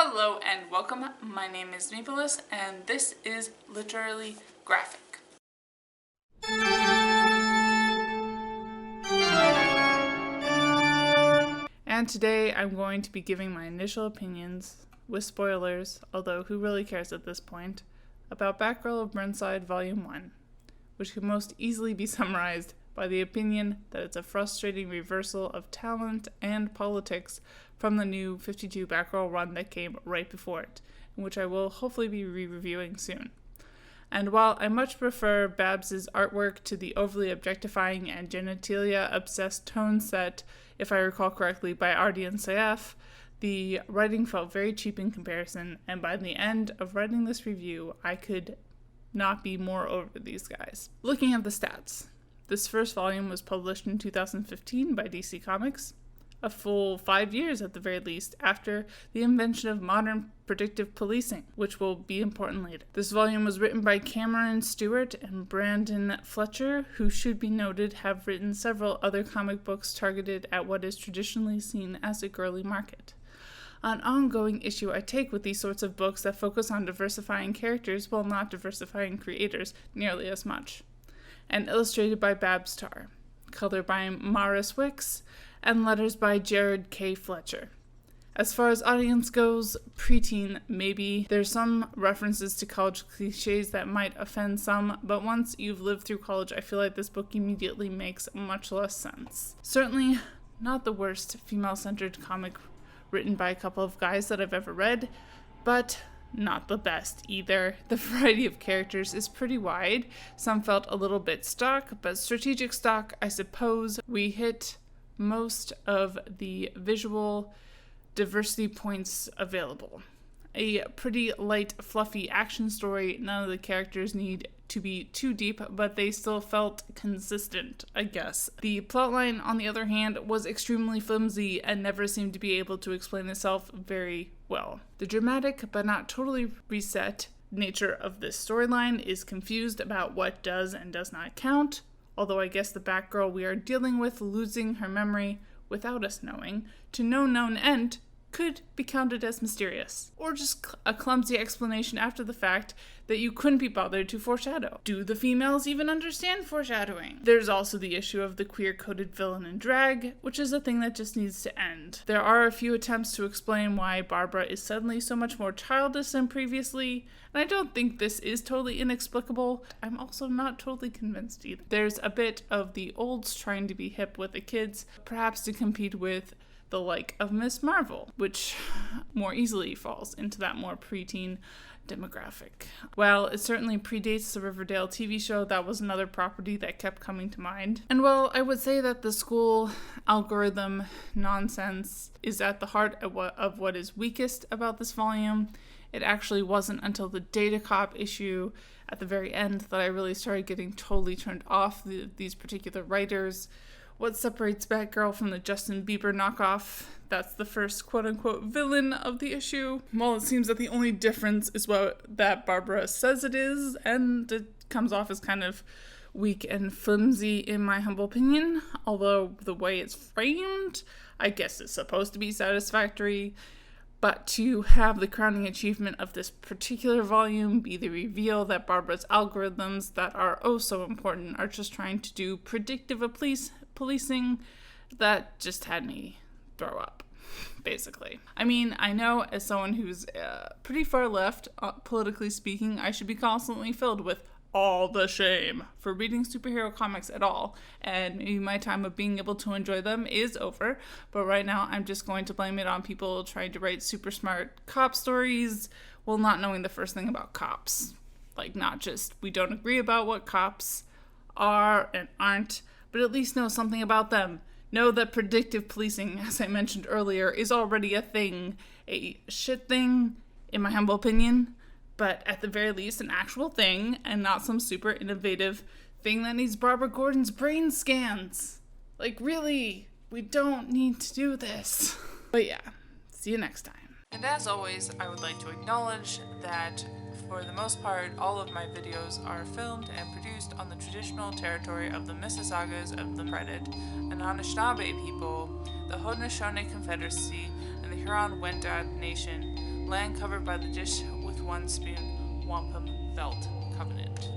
Hello and welcome. My name is Nicholas and this is Literally Graphic. And today I'm going to be giving my initial opinions, with spoilers, although who really cares at this point, about Batgirl of Burnside Volume 1, which can most easily be summarized by the opinion that it's a frustrating reversal of talent and politics from the new 52 Batgirl run that came right before it, and which I will hopefully be re-reviewing soon. And while I much prefer Babs' artwork to the overly objectifying and genitalia-obsessed tone set, if I recall correctly, by Ardi and Saif, the writing felt very cheap in comparison, and by the end of writing this review, I could not be more over these guys. Looking at the stats, this first volume was published in 2015 by DC Comics, a full 5 years at the very least after the invention of modern predictive policing, which will be important later. This volume was written by Cameron Stewart and Brandon Fletcher, who should be noted have written several other comic books targeted at what is traditionally seen as a girly market. An ongoing issue I take with these sorts of books that focus on diversifying characters while not diversifying creators nearly as much. And illustrated by Babs Tarr, color by Maris Wicks, and letters by Jared K. Fletcher. As far as audience goes, preteen maybe. There's some references to college cliches that might offend some, but once you've lived through college, I feel like this book immediately makes much less sense. Certainly not the worst female-centered comic written by a couple of guys that I've ever read, but not the best either. The variety of characters is pretty wide. Some felt a little bit stock, but strategic stock, I suppose. We hit most of the visual diversity points available. A pretty light, fluffy action story. None of the characters need to be too deep, but they still felt consistent, I guess. The plotline, on the other hand, was extremely flimsy and never seemed to be able to explain itself very well. The dramatic, but not totally reset, nature of this storyline is confused about what does and does not count, although I guess the Batgirl we are dealing with losing her memory without us knowing to no known end could be counted as mysterious, or just a clumsy explanation after the fact that you couldn't be bothered to foreshadow. Do the females even understand foreshadowing? There's also the issue of the queer-coded villain in drag, which is a thing that just needs to end. There are a few attempts to explain why Barbara is suddenly so much more childish than previously, and I don't think this is totally inexplicable. I'm also not totally convinced either. There's a bit of the olds trying to be hip with the kids, perhaps to compete with the like of Miss Marvel, which more easily falls into that more preteen demographic. While it certainly predates the Riverdale TV show, that was another property that kept coming to mind. And while I would say that the school algorithm nonsense is at the heart of what is weakest about this volume, it actually wasn't until the Data Cop issue at the very end that I really started getting totally turned off these particular writers. What separates Batgirl from the Justin Bieber knockoff? That's the first quote-unquote villain of the issue. Well, it seems that the only difference is what that Barbara says it is, and it comes off as kind of weak and flimsy in my humble opinion, although the way it's framed, I guess it's supposed to be satisfactory. But to have the crowning achievement of this particular volume be the reveal that Barbara's algorithms that are oh so important are just trying to do predictive policing, that just had me throw up, basically. I mean, I know as someone who's pretty far left, politically speaking, I should be constantly filled with all the shame for reading superhero comics at all, and maybe my time of being able to enjoy them is over, but right now I'm just going to blame it on people trying to write super smart cop stories while not knowing the first thing about cops. Like, not just we don't agree about what cops are and aren't, but at least know something about them. Know that predictive policing, as I mentioned earlier, is already a thing. A shit thing, in my humble opinion, but at the very least an actual thing, and not some super innovative thing that needs Barbara Gordon's brain scans. Like, really, we don't need to do this. But yeah, see you next time. And as always, I would like to acknowledge that for the most part, all of my videos are filmed and produced on the traditional territory of the Mississaugas of the Credit, an Anishinaabe people, the Haudenosaunee Confederacy, and the Huron-Wendat Nation, Land covered by the dish with one spoon, wampum, felt, covenant.